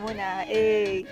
muna. Eh.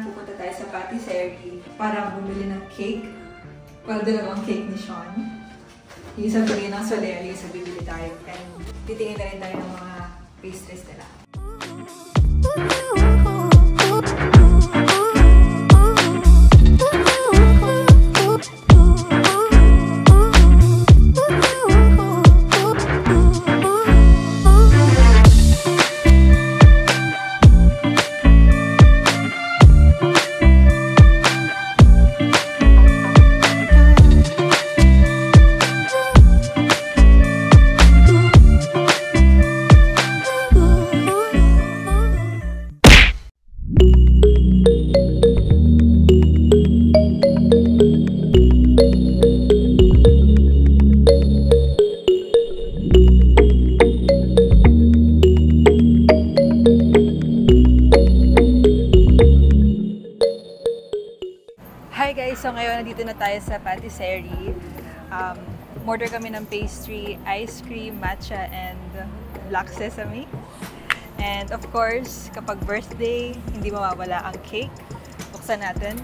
Pupunta tayo sa patisserie para bumili ng cake. Well, dalawang cake ni Sean. Yung isang bili ng Soler, yung isang bibili tayo. And titingin na rin tayo ng mga pastries nila. Hi guys! So ngayon nandito na tayo sa patisserie. Order kami ng pastry, ice cream, matcha, and black sesame. And of course, kapag birthday, hindi mawawala ang cake. Buksan natin.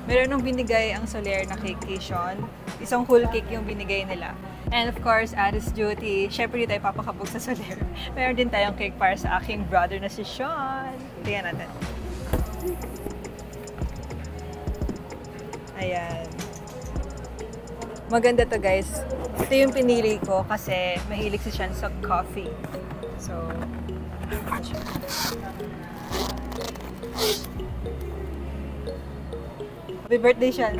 Meron nung binigay ang Soler na cake kay Sean. Isang whole cake yung binigay nila. And of course, Addis duty, syempre di tayo papakabog sa Soler. Meron din tayong cake para sa aking brother na si Sean. Tingnan natin. Ayan. Maganda to guys. Ito yung pinili ko kasi mahilig si Sean sa coffee. So, ito siya. Happy birthday, Sean!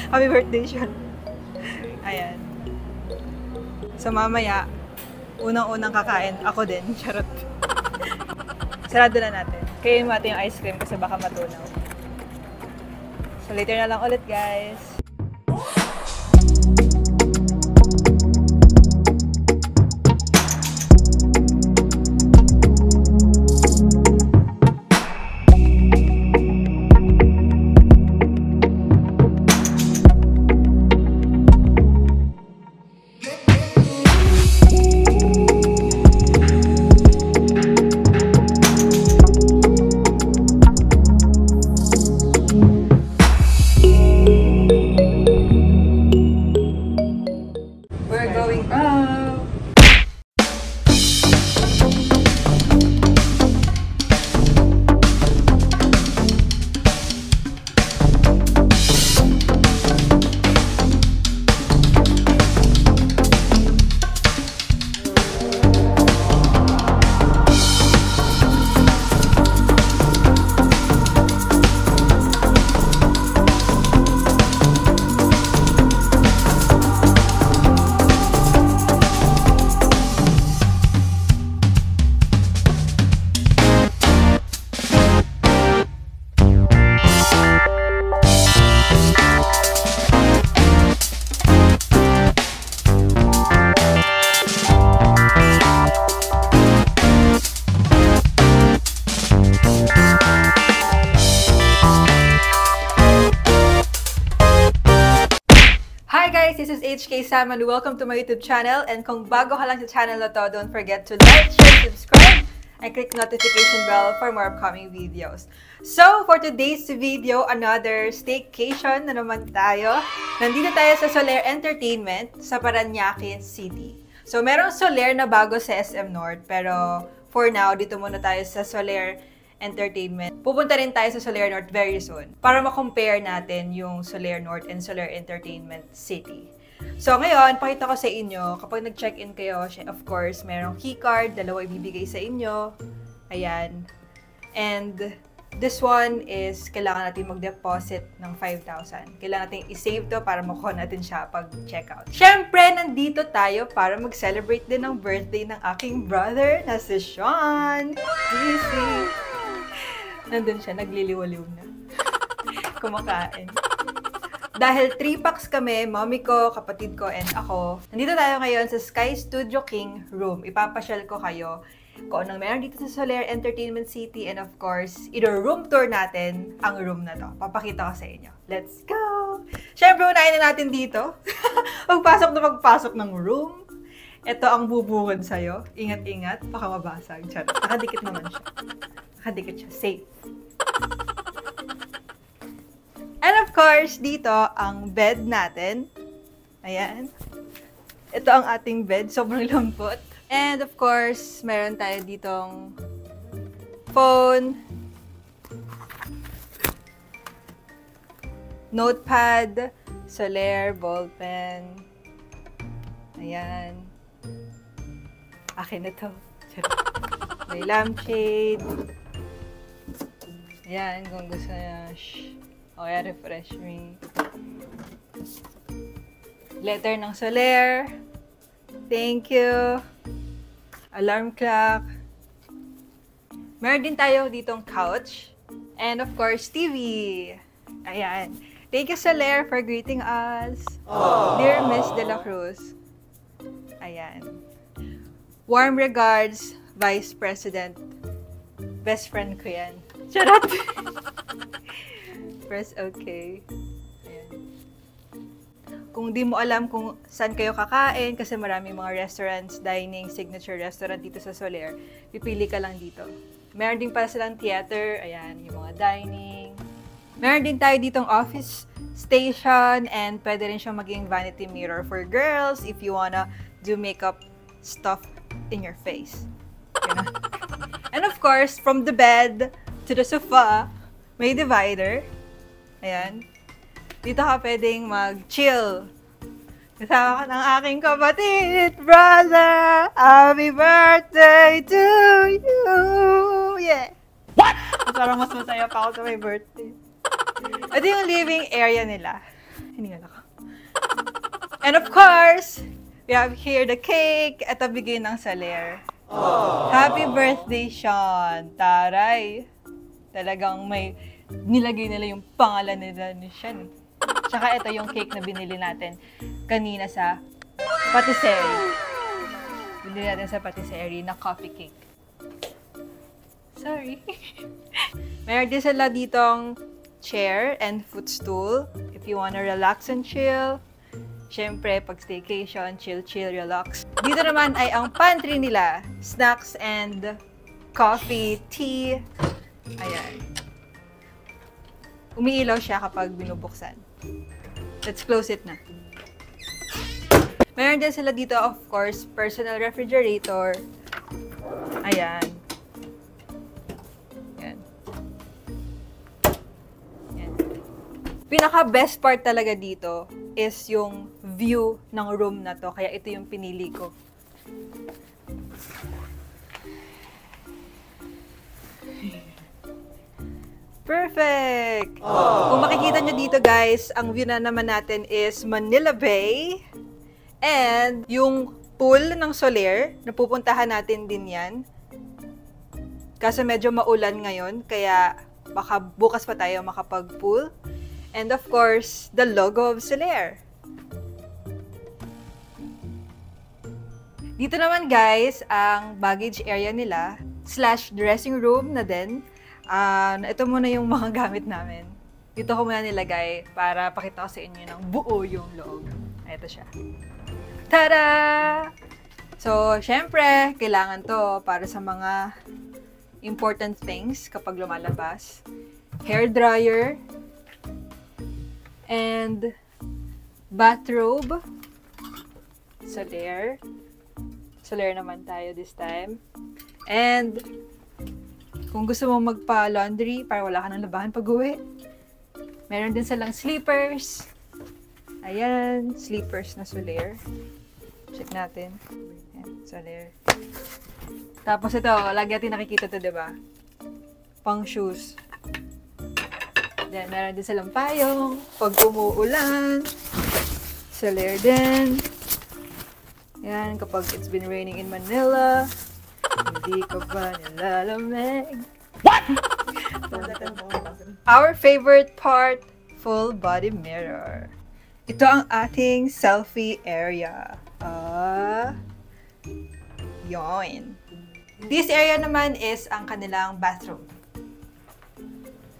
Happy birthday, Sean! Ayan. So mamaya, unang-unang kakain, ako din. Charot. Sarado na natin. Kainin mo natin yung ice cream kasi baka matunaw. So later na lang ulit, guys. HK Sam and welcome to my YouTube channel. And kung bago ka lang sa channel na to, don't forget to like, share, subscribe, and click notification bell for more upcoming videos. So, for today's video, another staycation na naman tayo. Nandito tayo sa Solaire Entertainment sa Parañaque City. So, merong Solaire na bago sa SM North, pero for now, dito muna tayo sa Solaire Entertainment. Pupunta rin tayo sa Solaire North very soon para ma-compare natin yung Solaire North and Solaire Entertainment City. So ngayon, pakita ko sa inyo, kapag nag-check-in kayo, of course, merong keycard, dalawa ibibigay sa inyo. Ayan. And this one is, kailangan natin mag-deposit ng 5,000. Kailangan natin i-save to para makuha natin siya pag check-out. Siyempre, nandito tayo para mag-celebrate din ng birthday ng aking brother na si Sean. Easy. Nandun siya, nagliliwaliw na. Kumakain. Dahil 3 packs kami, mommy ko, kapatid ko, and ako. Nandito tayo ngayon sa Sky Studio King room. Ipapasyal ko kayo kung anong meron dito sa Solaire Entertainment City. And of course, i-room tour natin ang room na to. Papakita ko sa inyo. Let's go! Siyempre, unahin na natin dito. Magpasok ng room. Ito ang bubukod sa'yo. Ingat-ingat, baka mabasag. Charot. Nakadikit naman siya. Nakadikit siya. Safe. And of course, dito ang bed natin. Ayan. Ito ang ating bed. Sobrang lambot. And of course, meron tayo ditong phone, notepad, Solaire, ballpen. Ayan. Akin na to. May lampshade. Ayan, kung gusto niya. Okay, refresh me. Letter ng Solaire. Thank you. Alarm clock. Meron din tayo ditong couch. And of course, TV. Ayan. Thank you, Solaire, for greeting us. Aww. Dear Miss De La Cruz. Ayan. Warm regards, Vice President. Best friend ko yan. Charot! Press OK. Ayan. Kung di mo alam kung saan kayo kakain, kasi maraming mga restaurants, dining, signature restaurant dito sa Solaire, pipili ka lang dito. Meron din pala silang theater, ayan, yung mga dining. Meron din tayo ditong office station, and pwede rin siyang maging vanity mirror for girls if you wanna do makeup stuff in your face. You know? And of course, from the bed to the sofa, may divider. Ayan. Dito ka pwedeng mag-chill. Kasama ka ng aking kapatid, brother. Happy birthday to you. Yeah. What? Parang mas masaya pa ako sa my birthday. Ito yung living area nila. Hiningal ako. And of course, we have here the cake at the bigay ng Solaire. Happy birthday, Sean. Taray. Talagang may nilagay nila yung pangalan nila ni Sean. Tsaka ito yung cake na binili natin kanina sa patisserie. Binili natin sa patisserie na coffee cake. Sorry. Meron din sila ditong chair and footstool if you wanna relax and chill. Siyempre, pag staycation, chill, relax. Dito naman ay ang pantry nila. Snacks and coffee, tea. Ayan. Umiilaw siya kapag binubuksan. Let's close it na. Meron din sila dito, of course, personal refrigerator. Ayan. Ayan. Ayan. Pinaka-best part talaga dito is yung view ng room na to. Kaya ito yung pinili ko. Perfect! Aww. Kung makikita nyo dito guys, ang view na naman natin is Manila Bay. And yung pool ng Solaire, napupuntahan natin din yan. Kaso medyo maulan ngayon, kaya baka bukas pa tayo makapag-pool. And of course, the logo of Solaire. Dito naman guys, ang baggage area nila, / dressing room na din. Ito muna yung mga gamit namin. Dito ko muna nilagay para pakita ko sa inyo ng buo yung loob. Ito siya. Tada! So, syempre, kailangan to para sa mga important things kapag lumalabas. Hair dryer and bathrobe. Soler. Soler naman tayo this time. And kung gusto mo magpa-laundry para wala ka nang labahan pag-uwi, meron din silang sleepers. Ayan, sleepers na Soler. Check natin. Ayan, Soler. Tapos ito, lagi natin nakikita ito, diba? Pang shoes. Then, meron din silang payong. Pag umuulan, Soler din. Yan, kapag it's been raining in Manila, hindi ka ba nilalamig? What? Our favorite part, full body mirror. Ito ang ating selfie area. Yon. This area naman is ang kanilang bathroom.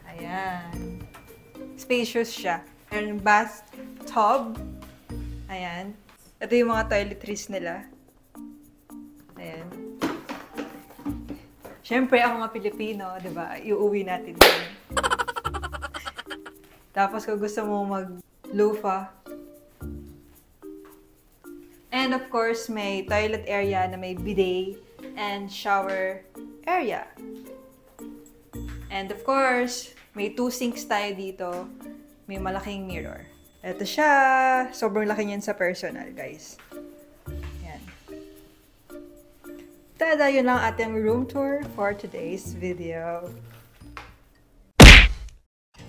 Ayan. Spacious siya. And bathtub. Ayan. Ito yung mga toiletries nila. Ayan. Siyempre, ang mga Pilipino, diba, iuwi natin yun. Tapos, kung gusto mo mag-loofah. And of course, may toilet area na may bidet and shower area. And of course, may 2 sinks tayo dito. May malaking mirror. Ito siya. Sobrang laki niyan sa personal, guys. Yan. Tada! Yun lang ating room tour for today's video.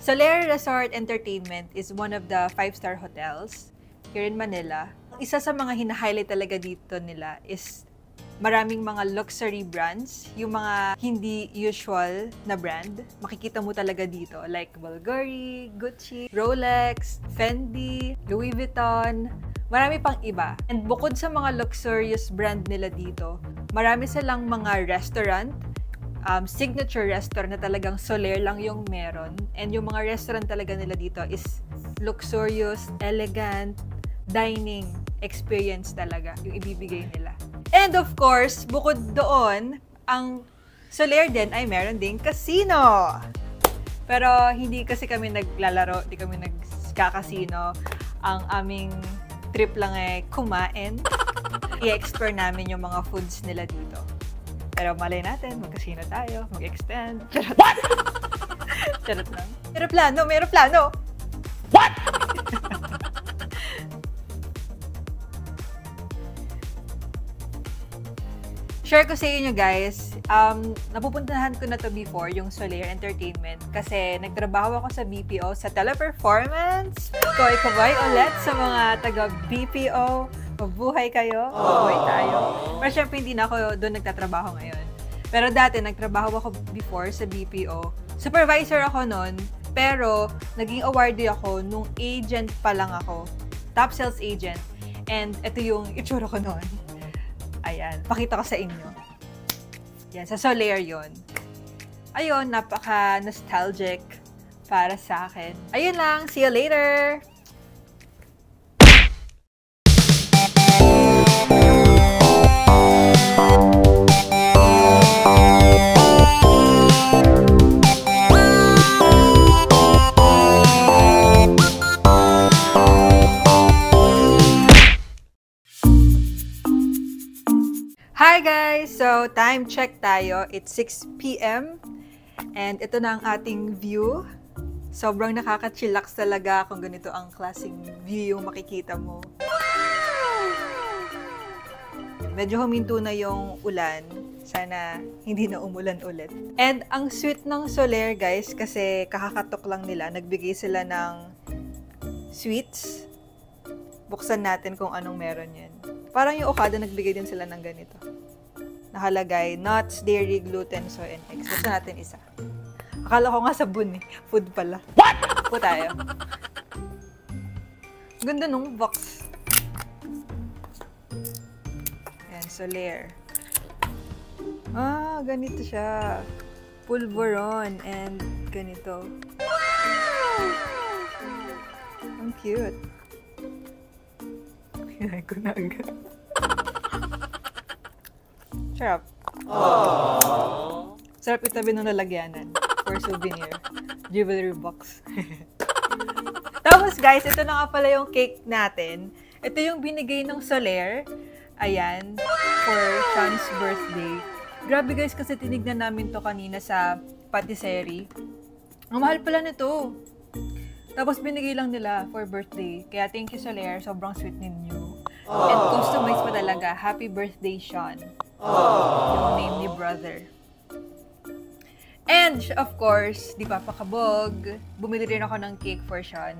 Soler Resort Entertainment is one of the 5-star hotels here in Manila. Isa sa mga hina-highlight talaga dito nila is maraming mga luxury brands, yung mga hindi usual na brand, makikita mo talaga dito. Like Bulgari, Gucci, Rolex, Fendi, Louis Vuitton, marami pang iba. And bukod sa mga luxurious brand nila dito, marami silang mga restaurant, signature restaurant na talagang Soler lang yung meron. And yung mga restaurant talaga nila dito is luxurious, elegant, dining experience talaga yung ibibigay nila. And of course, bukod doon, ang Soler din ay meron ding casino. Pero hindi kasi kami naglalaro, hindi kami nagkakasino. Ang aming trip lang ay kumain. I-explore namin yung mga foods nila dito. Pero malay natin, mag-casino tayo, mag-extend. Charot. What? Charot lang. May aeroplano, may aeroplano! What? Share ko sa inyo guys, napupuntahan ko na to before, yung Soler Entertainment, kasi nagtrabaho ako sa BPO, sa Teleperformance. Kaway-kaway ulit sa mga taga-BPO. Mabuhay kayo, mabuhay tayo. Pero syempre hindi na ako doon nagtatrabaho ngayon. Pero dati nagtrabaho ako before sa BPO. Supervisor ako noon, pero naging awardee ako nung agent pa lang ako. Top sales agent. And ito yung itsura ko noon. Ayan, pakita ko sa inyo. Yan, sa Soler yun. Ayun, napaka-nostalgic para sa akin. Ayun lang, see you later! Hi guys! So, time check tayo. It's 6 p.m. And ito na ang ating view. Sobrang nakaka-chillax talaga kung ganito ang klaseng view yung makikita mo. Medyo huminto na yung ulan. Sana hindi na umulan ulit. And ang sweet ng Soler guys, kasi kakakatok lang nila. Nagbigay sila ng sweets. Buksan natin kung anong meron yan. Parang yung Okada, nagbigay din sila ng ganito. Nakalagay, nuts, dairy, gluten, soy, and eggs. Buksan natin isa. Akala ko nga sabon eh. Food pala. What? Po tayo. Ganda nung box. Ayan, Soler. Ah, ganito siya. Pulveron and ganito. Wow! Ang cute. Kinain ko na agad. Sarap. Sarap itabi ng lalagyanan for souvenir. Jewelry box. Tapos guys, ito na nga pala yung cake natin. Ito yung binigay ng Soler. Ayan, for Sean's birthday. Grabe guys, kasi tinignan namin to kanina sa patisserie. Ang mahal pala nito. Tapos binigay lang nila for birthday. Kaya thank you Soler, sobrang sweet ninyo. And customized pa talaga. Happy birthday, Sean. Yung name ni brother. And of course, di pa pakabog, bumili rin ako ng cake for Sean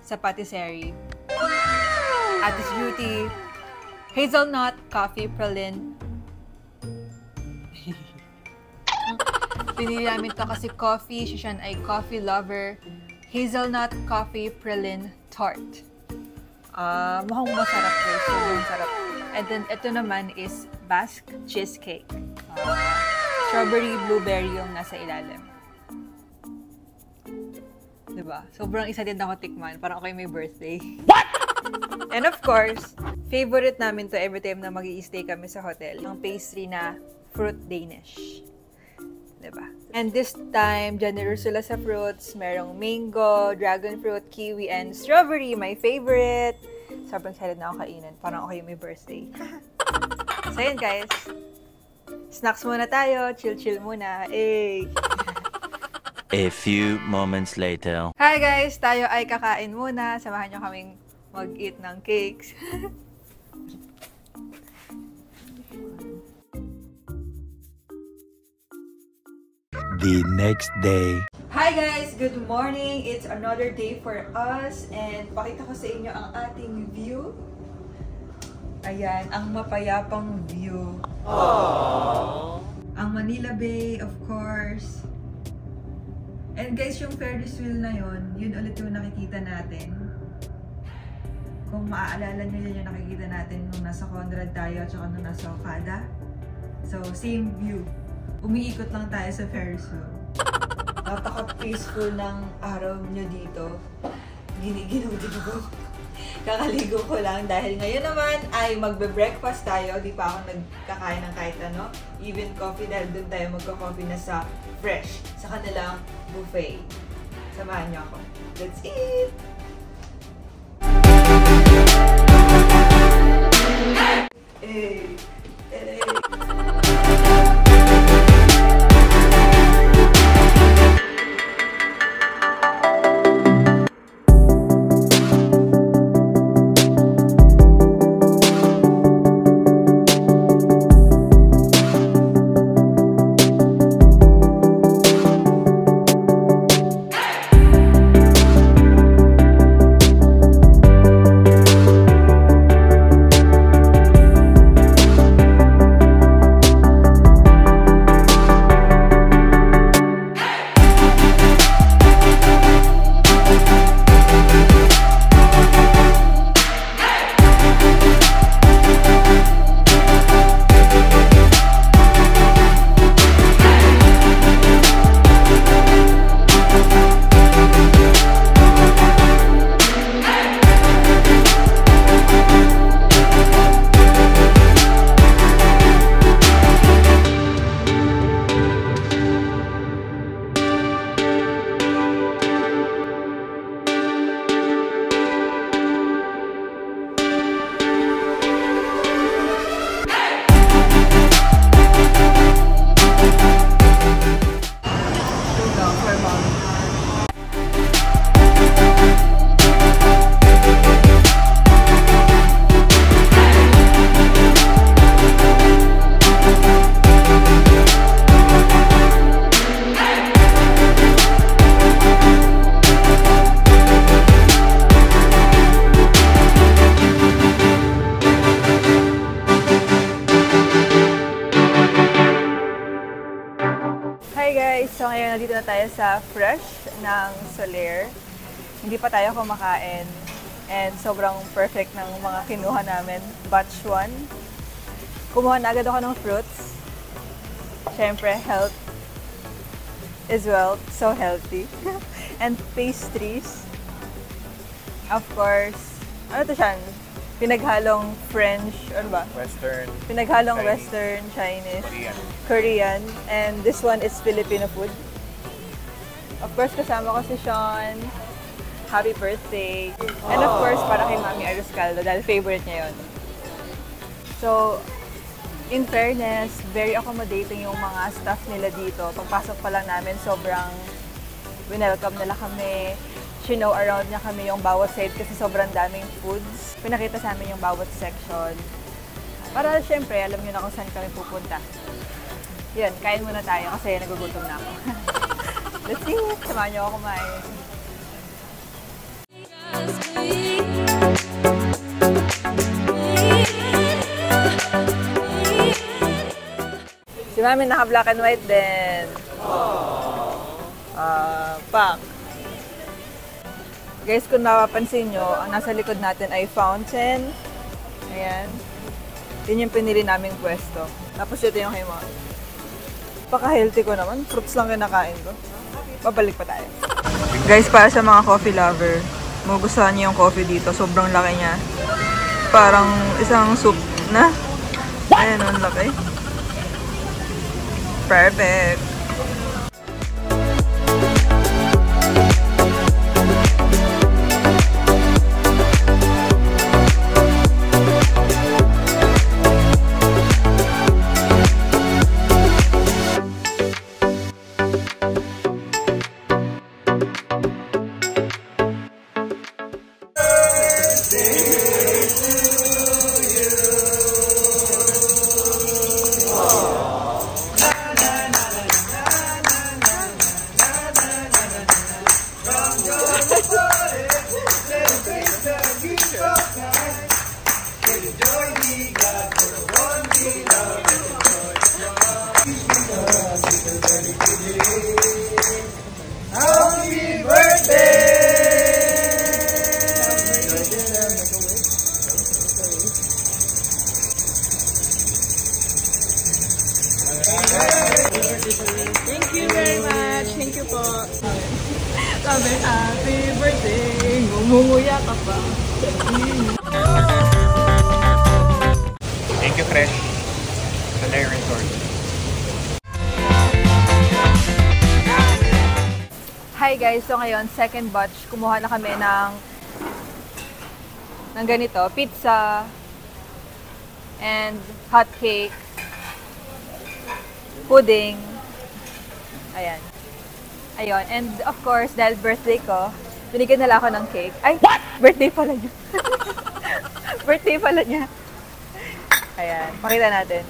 sa patisserie. Atis Beauty, hazelnut coffee praline. Pinili namin to kasi coffee, si Sean ay coffee lover. Hazelnut coffee praline tart. Mukhang masarap to, sobrang sarap. And then ito naman is Basque cheesecake. Strawberry, blueberry yung nasa ilalim. Diba? Sobrang isa din ako tikman. Parang ako yung may birthday. What? And of course, favorite namin to every time na mag-i-stay kami sa hotel. Yung pastry na fruit Danish. Diba? And this time, generous sila sa fruits. Merong mango, dragon fruit, kiwi, and strawberry. My favorite. Sobrang excited na ako kainin. Parang ako yung may birthday. So yun guys. Snacks muna tayo. Chill-chill muna. Hey! A few moments later. Hi guys! Tayo ay kakain muna. Samahan nyo kaming mag-eat ng cakes. The next day. Hi guys! Good morning! It's another day for us. And pakita ko sa inyo ang ating view. Ayan, ang mapayapang view. Aww. Ang Manila Bay, of course. And guys, yung Ferris wheel na yun ulit yung nakikita natin. Kung maaalala nyo yun yung nakikita natin nung nasa Conrad tayo at saka nung nasa Okada. So, same view. Umiikot lang tayo sa Ferris wheel. Napaka-peaceful ng araw nyo dito. Giniginog-ginog. Kakaligo ko lang dahil ngayon naman ay magbe-breakfast tayo. Di pa ako nagkakain ng kahit ano. Even coffee dahil doon tayo magka-coffee na sa Fresh. Sa kanilang buffet. Samahan niyo ako. Let's eat! Hey! Hey! So ngayon nandito na tayo sa Fresh ng Soler. Hindi pa tayo kumakain. And sobrang perfect ng mga kinuha namin. Batch 1. Kumuha na agad ako ng fruits. Siyempre, health is wealth. So healthy. And pastries. Of course. Ano to siya? pinaghalong French, ano ba? Western, Pinaghalong Chinese. Western, Chinese, Korean. Korean, and this one is Filipino food. Of course, kasama ko si Sean. Happy birthday! And of course, para kay Mami Arroz Caldo dahil favorite niya yun. So, in fairness, very accommodating yung mga staff nila dito. Pagpasok pa lang namin, sobrang winelcome nila kami. Know around niya kami yung bawat side kasi sobrang daming foods. Pinakita sa amin yung bawat section. Para syempre, alam niyo na kung saan kami pupunta. Yun, kain muna tayo kasi nagugutom na ako. Let's eat! Samahan niyo ako kumain. Si Mami naka-black and white din. Pak. Guys, kung napapansin nyo, ang nasa likod natin ay fountain. Ayan. Yun yung pinili naming pwesto. Tapos ito yung kay Mami. Paka-healthy ko naman. Fruits lang kinakain ko. Babalik pa tayo. Guys, para sa mga coffee lover, magugustuhan niyo yung coffee dito. Sobrang laki niya. Parang isang soup na. Ayan, ang laki. Perfect. Thank you very much. Thank you po. Sabi, happy birthday. Ngumunguya ka pa. Thank you, Fresh. Sanay Resort. Hi guys, so ngayon, second batch, kumuha na kami ng ganito, pizza and hot cake, pudding, ayan. Ayun, and of course, dahil birthday ko, binigyan nila ako ng cake. Ay, what? Birthday pala niya. Birthday pala niya. Ayan, pakita natin.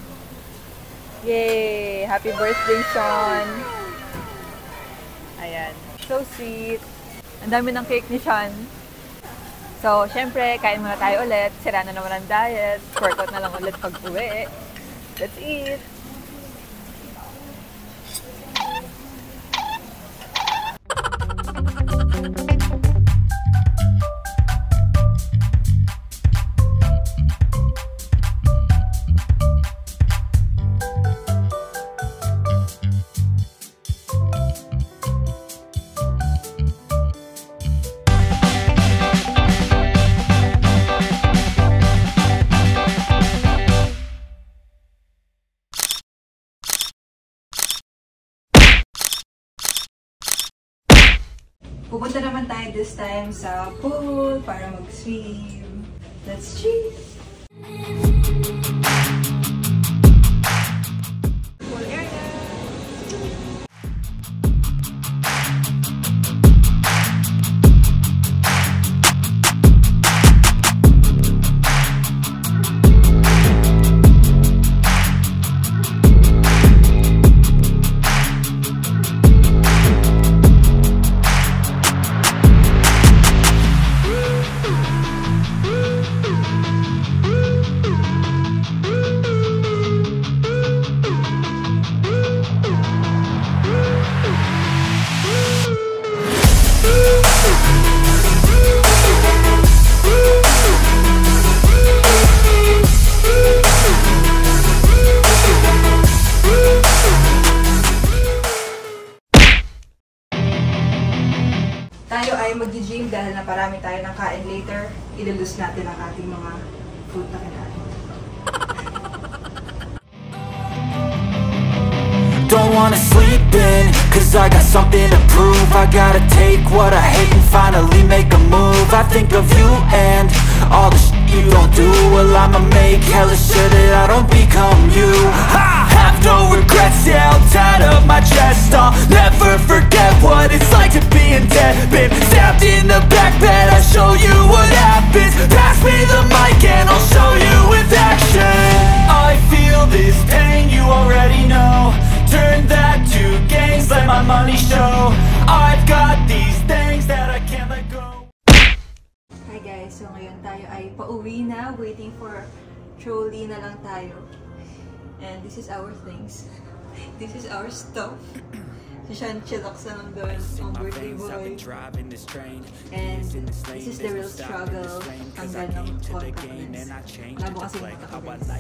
Yay! Happy birthday, Sean! Ayan. So sweet. Ang dami ng cake ni Sean. So, syempre, kain muna tayo ulit. Sira na naman ang diet. Workout na lang ulit pag uwi. Let's eat! Pupunta naman tayo this time sa pool para mag-swim. Let's cheese! Pool area! Tayo ay mag-gym dahil naparami tayo ng kain later. Ilulus natin ang ating mga puta ka na. Don't wanna sleep in, cause I got something to prove. I gotta take what I hate and finally make a move. I think of you and all the shit you don't do. Well, I'ma make hella sure that I don't become you. I have no regrets, yeah, I'll tie up my chest. I'll never forget what it's like to be in debt. Been stabbed in the back bed, I'll show you what happens. Pass me the mic and I'll show you with action. I feel this pain, you already know. Turn that to gains, let my money show. I've got these things that I can't let go. Hi guys, so ngayon tayo ay pauwi na, waiting for trolley na lang tayo. And this is our things. This is our stuff. Si Sean chillax na lang doon ang birthday boy. And this is the real struggle. Tanggal ng confidence. Labo kasi yung confidence.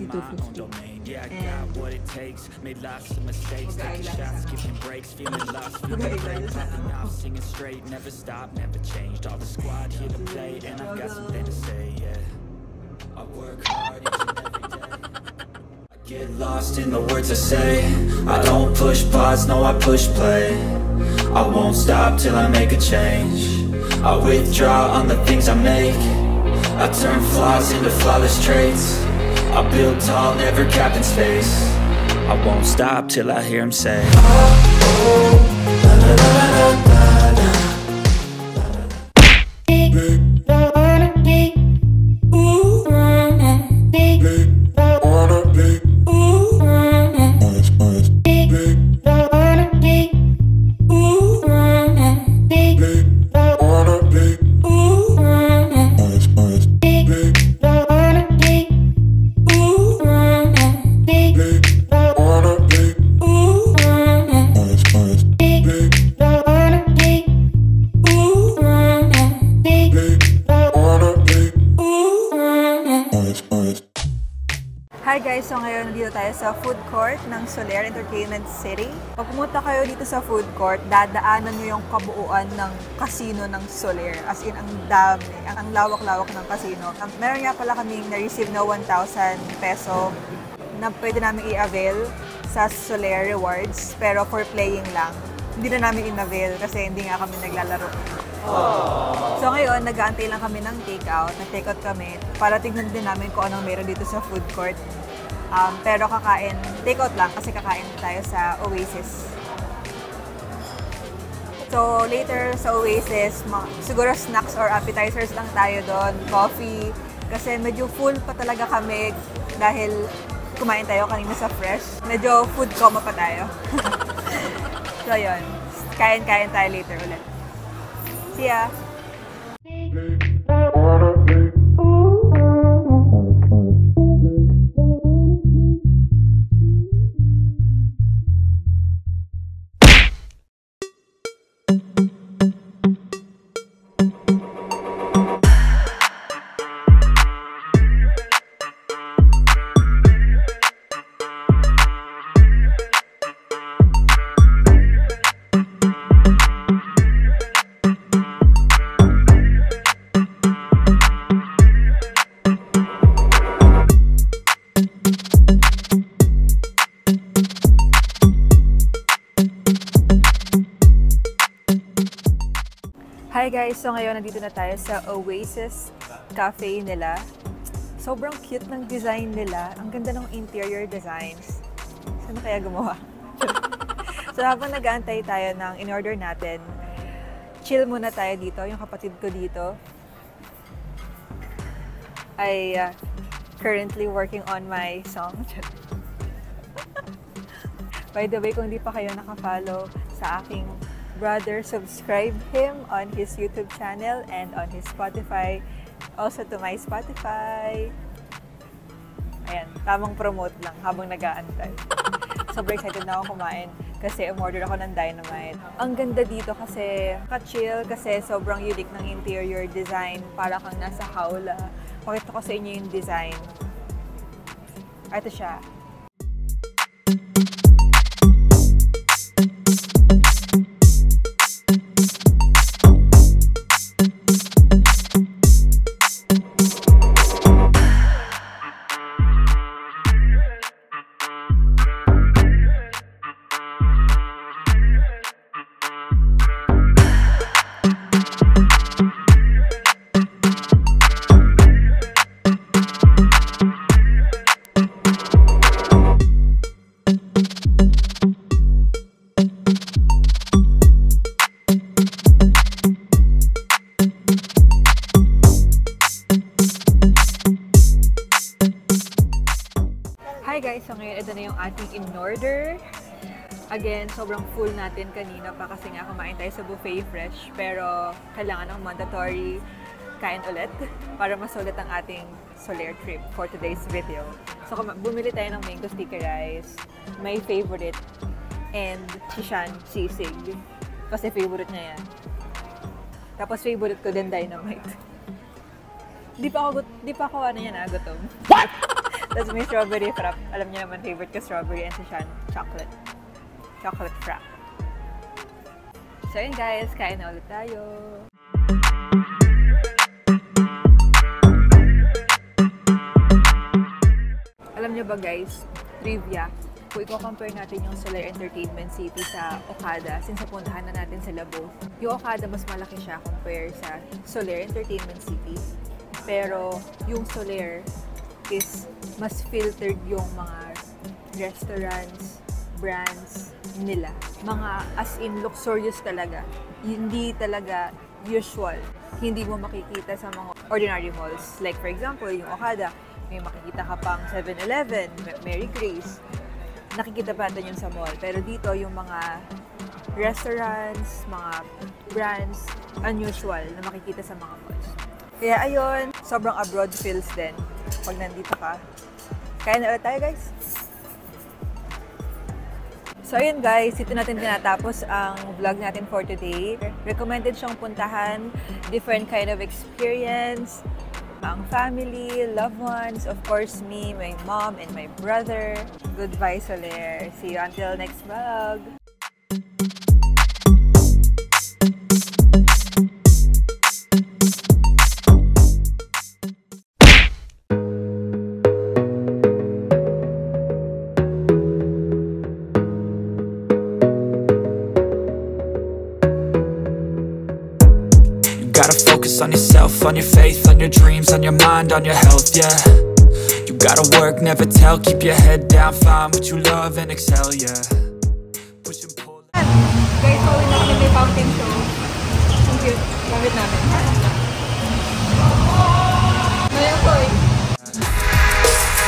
250. And mag-aigala sana ako. I work hard each and every day. I get lost in the words I say. I don't push pause, no, I push play. I won't stop till I make a change. I withdraw on the things I make. I turn flaws into flawless traits. I build tall, never capped in space. I won't stop till I hear him say, oh, oh, la, la, la, la, la, la. Hi guys! So ngayon nandito tayo sa food court ng Solaire Entertainment City. Pag pumunta kayo dito sa food court, dadaanan nyo yung kabuuan ng casino ng Solaire. As in, ang dami, ang lawak-lawak ng casino. Meron nga pala kaming na-receive na 1,000 peso na pwede namin i-avail sa Solaire Rewards, pero for playing lang. Hindi na namin in-avail kasi hindi nga kami naglalaro. So ngayon, nag-aantay lang kami ng take-out. Nag-take-out kami para tignan din namin kung anong meron dito sa food court. Pero kakain, take-out lang kasi kakain tayo sa Oasis. So later sa Oasis, siguro snacks or appetizers lang tayo doon, coffee. Kasi medyo full pa talaga kami dahil kumain tayo kanina sa Fresh. Medyo food coma pa tayo. So yun, kain-kain tayo later ulit. See ya! Hi guys! So ngayon nandito na tayo sa Oasis Cafe nila. Sobrang cute ng design nila. Ang ganda ng interior designs. Saan kaya gumawa? So habang nag-aantay tayo ng in-order natin, chill muna tayo dito. Yung kapatid ko dito ay currently working on my song. By the way, kung hindi pa kayo naka-follow sa aking brother, subscribe him on his YouTube channel and on his Spotify. Also to my Spotify. Ayan, tamang promote lang habang nag-aantay. Sobrang excited na ako kumain kasi umorder ako ng Dynamite. Ang ganda dito kasi ka-chill kasi sobrang unique ng interior design. Para kang nasa hawla. Pakita ko sa inyo yung design. Ito siya. Hi guys! So ngayon, ito na yung ating in order. Again, sobrang full natin kanina pa kasi nga kumain tayo sa buffet fresh. Pero kailangan ng mandatory kain ulit para masulit ang ating Solaire trip for today's video. So bumili tayo ng mango sticky rice, my favorite, and Shishan sisig. Kasi favorite niya yan. Tapos favorite ko din Dynamite. Di pa ako ano yan gutom. Tapos may strawberry frap. Alam niyo naman, favorite ko strawberry and Shishan chocolate frap. So yun guys, kain na ulit tayo. Alam niyo ba guys, trivia, kung i-compare natin yung Solaire Entertainment City sa Okada, since napuntahan na natin sila both, yung Okada mas malaki siya compare sa Solaire Entertainment City. Pero yung Solaire is mas filtered yung mga restaurants, brands nila. Mga as in luxurious talaga. Hindi talaga usual. Hindi mo makikita sa mga ordinary malls. Like for example, yung Okada, may makikita ka pang 7-Eleven, Mary Grace. Nakikita pa natin yun sa mall. Pero dito, yung mga restaurants, mga brands, unusual na makikita sa mga malls. Kaya ayun, sobrang abroad feels din pag nandito ka. Kaya na ulit tayo guys! So ayun guys, dito natin tinatapos ang vlog natin for today. Recommended siyang puntahan, different kind of experience, ang family, loved ones, of course me, my mom, and my brother. Goodbye Solaire! See you until next vlog! Gotta focus on yourself, on your faith, on your dreams, on your mind, on your health, yeah. You gotta work, never tell, keep your head down, find what you love and excel, yeah. Push and pull. Guys, pauwi na kami may fountain show. Ang cute. Gamit namin. Ngayon ko eh.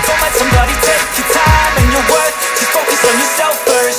Don't let somebody take your time and your worth. Just focus on yourself first.